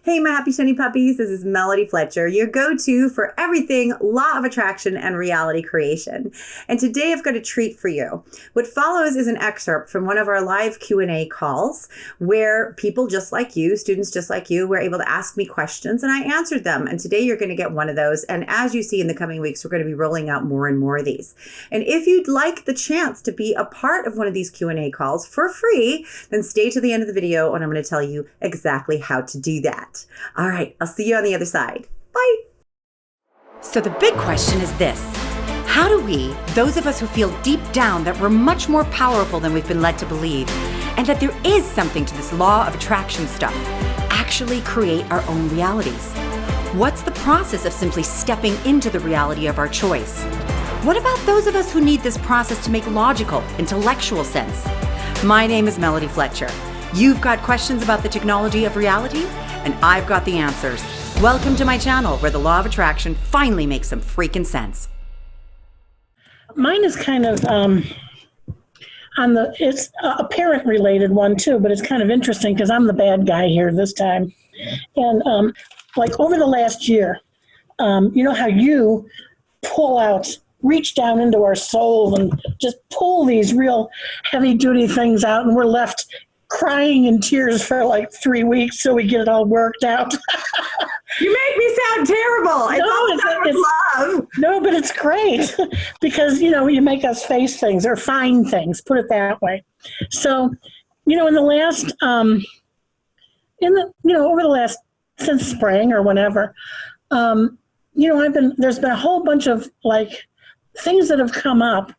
Hey, my happy shiny puppies. This is Melody Fletcher, your go-to for everything law of attraction and reality creation. And today I've got a treat for you. What follows is an excerpt from one of our live Q&A calls where people just like you, students just like you, were able to ask me questions and I answered them. And today you're going to get one of those. And as you see in the coming weeks, we're going to be rolling out more and more of these. And if you'd like the chance to be a part of one of these Q&A calls for free, then stay to the end of the video and I'm going to tell you exactly how to do that. All right, I'll see you on the other side. Bye. So the big question is this: how do we, those of us who feel deep down that we're much more powerful than we've been led to believe, and that there is something to this law of attraction stuff, actually create our own realities? What's the process of simply stepping into the reality of our choice? What about those of us who need this process to make logical, intellectual sense? My name is Melody Fletcher. You've got questions about the technology of reality, and I've got the answers. Welcome to my channel where the law of attraction finally makes some freaking sense. Mine is kind of it's a parent related one too, but it's kind of interesting because I'm the bad guy here this time. And like over the last year, you know how you reach down into our soul and just pull these real heavy duty things out, and we're left crying in tears for like 3 weeks so we get it all worked out. You make me sound terrible. It's love. No, but it's great because, you know, you make us face things or find things, put it that way. So, you know, in the last, over the last, since spring or whenever, you know, there's been a whole bunch of like things that have come up,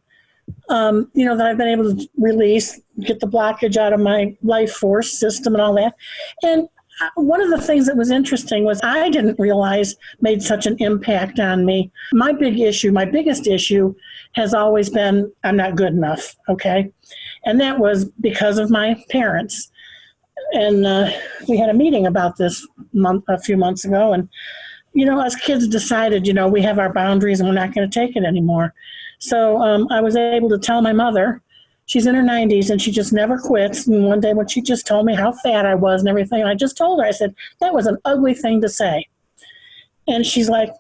you know, that I've been able to release, get the blockage out of my life force system and all that. And one of the things that was interesting was I didn't realize made such an impact on me. My biggest issue has always been I'm not good enough, okay? And that was because of my parents. And we had a meeting about this a few months ago. And, you know, as kids decided, you know, we have our boundaries and we're not going to take it anymore. So I was able to tell my mother, she's in her 90s and she just never quits. And one day when she just told me how fat I was and everything, I just told her, I said, that was an ugly thing to say. And she's like,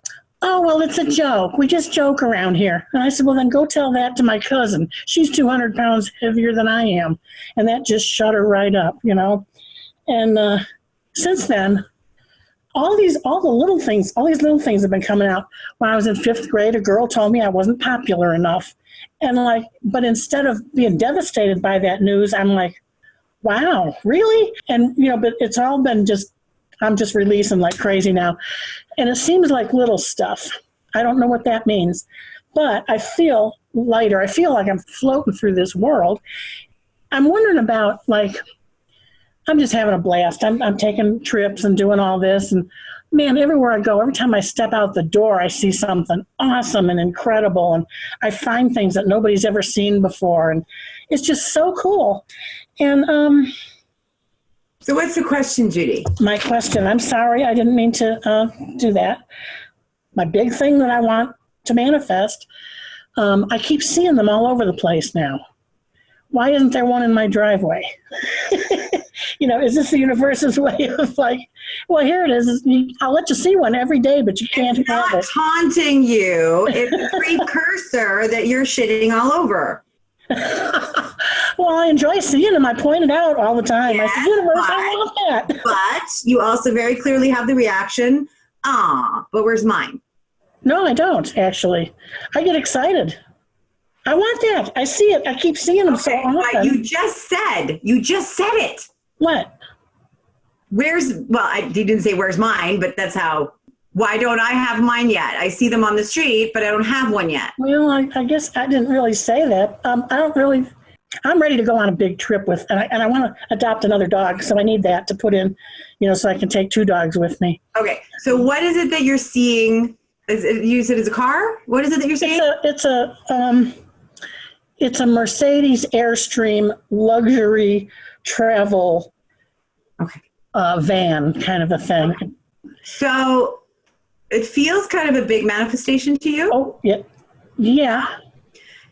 oh, well, it's a joke. We just joke around here. And I said, well, then go tell that to my cousin. She's 200 pounds heavier than I am. And that just shut her right up, you know. And since then, all these little things have been coming out. When I was in 5th grade, a girl told me I wasn't popular enough. And like, but instead of being devastated by that news, I'm like, wow, really? And, you know, but it's all been I'm just releasing like crazy now. And it seems like little stuff. I don't know what that means, but I feel lighter. I feel like I'm floating through this world. I'm wondering about like, I'm just having a blast. I'm taking trips and doing all this. And man, everywhere I go, every time I step out the door, I see something awesome and incredible. And I find things that nobody's ever seen before. And it's just so cool. And so what's the question, Judy? My question, I'm sorry, I didn't mean to do that. My big thing that I want to manifest, I keep seeing them all over the place now. Why isn't there one in my driveway? You know, is this the universe's way of like, well, here it is. I'll let you see one every day, but you can't have it. It's not taunting you. It's a precursor that you're shitting all over. Well, I enjoy seeing them. I point it out all the time. Yes, I said, universe, I want that. But you also very clearly have the reaction, but where's mine? No, I don't, actually. I get excited. I want that. I see it. I keep seeing them so often. But you just said it. What? You didn't say where's mine, but that's how, why don't I have mine yet? I see them on the street, but I don't have one yet. Well, I guess I didn't really say that. I'm ready to go on a big trip and I want to adopt another dog. So I need that to put in, you know, so I can take 2 dogs with me. Okay. So what is it that you're seeing? You said it's a car? What is it that you're seeing? It's a Mercedes Airstream luxury travel van kind of a thing. So it feels kind of a big manifestation to you? Oh, yeah. Yeah.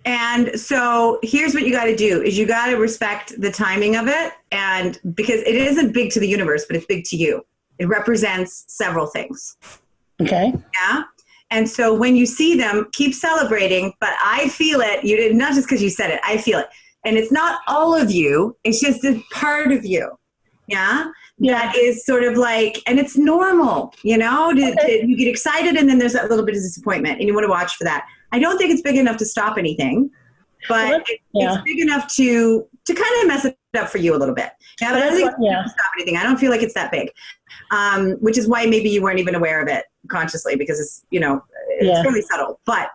And so here's what you got to do is you got to respect the timing of it. And because it isn't big to the universe, but it's big to you. It represents several things. Okay. Yeah. And so when you see them, keep celebrating, but I feel it. You did not just because you said it, I feel it. And it's not all of you. It's just a part of you. Yeah. That is sort of like, and it's normal, you know, you get excited and then there's that little bit of disappointment and you want to watch for that. I don't think it's big enough to stop anything, but it's big enough to kind of mess it up for you a little bit. Yeah, but I don't think it's to stop anything. I don't feel like it's that big, which is why maybe you weren't even aware of it consciously because it's, you know, it's really subtle. But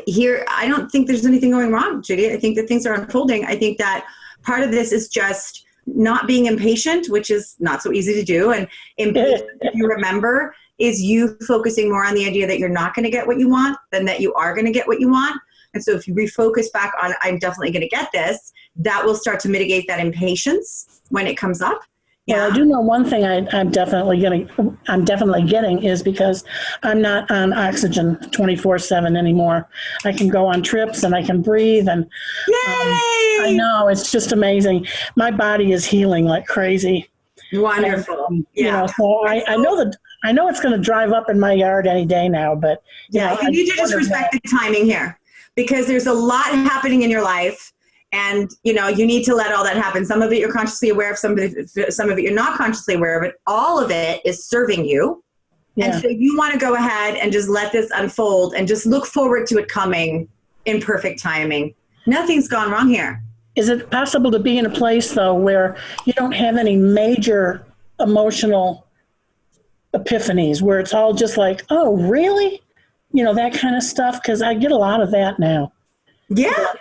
here, I don't think there's anything going wrong, Judy. I think that things are unfolding. I think that part of this is just not being impatient, which is not so easy to do. And impatient, if you remember, is you focusing more on the idea that you're not going to get what you want than that you are going to get what you want. And so if you refocus back on, I'm definitely going to get this, that will start to mitigate that impatience when it comes up. Yeah, well, I do know one thing I'm definitely getting is because I'm not on oxygen 24/7 anymore. I can go on trips and I can breathe and I know it's just amazing. My body is healing like crazy. Wonderful. And, you know, so I know it's going to drive up in my yard any day now, but you need to just respect the timing here because there's a lot happening in your life. And, you know, you need to let all that happen. Some of it you're consciously aware of, some of it you're not consciously aware of it. All of it is serving you. Yeah. And so you want to go ahead and just let this unfold and just look forward to it coming in perfect timing. Nothing's gone wrong here. Is it possible to be in a place, though, where you don't have any major emotional epiphanies, where it's all just like, oh, really? You know, that kind of stuff? Because I get a lot of that now. Yeah.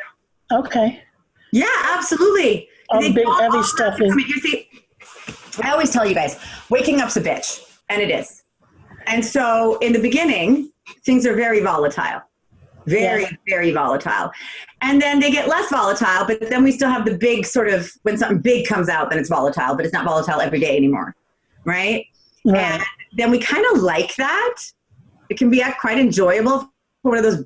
Okay. Yeah, absolutely. All the big heavy stuff is. You see, I always tell you guys, waking up's a bitch, and it is. And so in the beginning, things are very volatile, very volatile. And then they get less volatile, but then we still have the big sort of, when something big comes out, then it's volatile, but it's not volatile every day anymore, right? And then we kind of like that. It can be quite enjoyable for one of those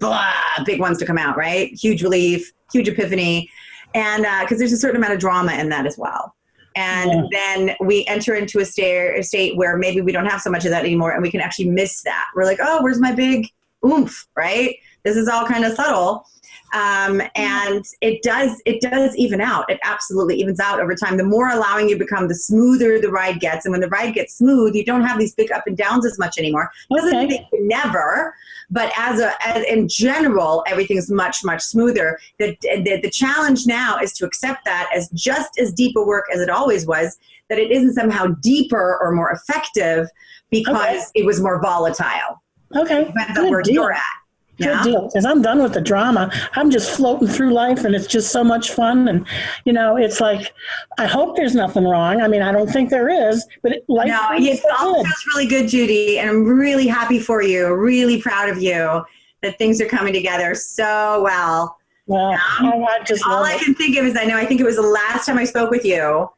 big ones to come out, right? Huge relief, huge epiphany. And because there's a certain amount of drama in that as well. And then we enter into a state where maybe we don't have so much of that anymore and we can actually miss that. We're like, oh, where's my big oomph, right? This is all kind of subtle. And it does even out. It absolutely evens out over time. The more allowing you become, the smoother the ride gets. And when the ride gets smooth, you don't have these big up and downs as much anymore. Doesn't mean that you never, but as in general, everything's much, much smoother. The challenge now is to accept that as just as deep a work as it always was, that it isn't somehow deeper or more effective because it was more volatile. Okay. Depends on where you're at. Good deal, because I'm done with the drama. I'm just floating through life, and it's just so much fun. And, you know, it's like, I hope there's nothing wrong. I mean, I don't think there is, but it all feels really good, Judy, and I'm really happy for you, really proud of you that things are coming together so well. Well, all I can think of is, I think it was the last time I spoke with you,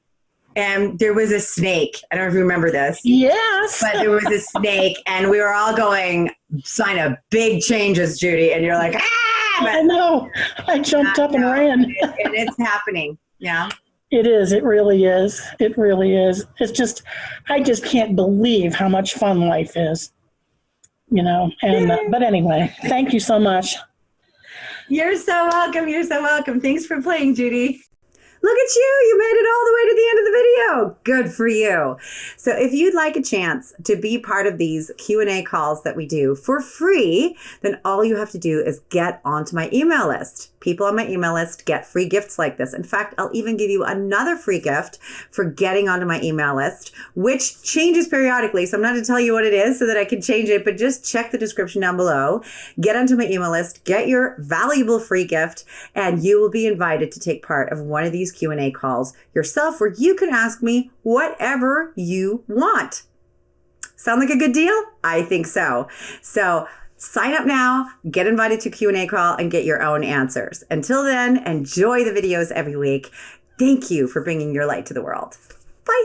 and there was a snake. I don't know if you remember this. Yes. But there was a snake, and we were all going, sign of big changes, Judy. And you're like, ah! But, I know. I jumped up and ran. And it's happening. Yeah. It is. It really is. It really is. It's just, I just can't believe how much fun life is. You know, and, but anyway, thank you so much. You're so welcome. You're so welcome. Thanks for playing, Judy. Look at you. You made it all the way to the end of the video. Good for you. So if you'd like a chance to be part of these Q&A calls that we do for free, then all you have to do is get onto my email list. People on my email list get free gifts like this. In fact, I'll even give you another free gift for getting onto my email list, which changes periodically. So I'm not going to tell you what it is so that I can change it, but just check the description down below. Get onto my email list, get your valuable free gift, and you will be invited to take part of one of these Q&A calls yourself where you can ask me whatever you want. Sound like a good deal? I think so. So sign up now, get invited to a Q&A call, and get your own answers. Until then, enjoy the videos every week. Thank you for bringing your light to the world. Bye.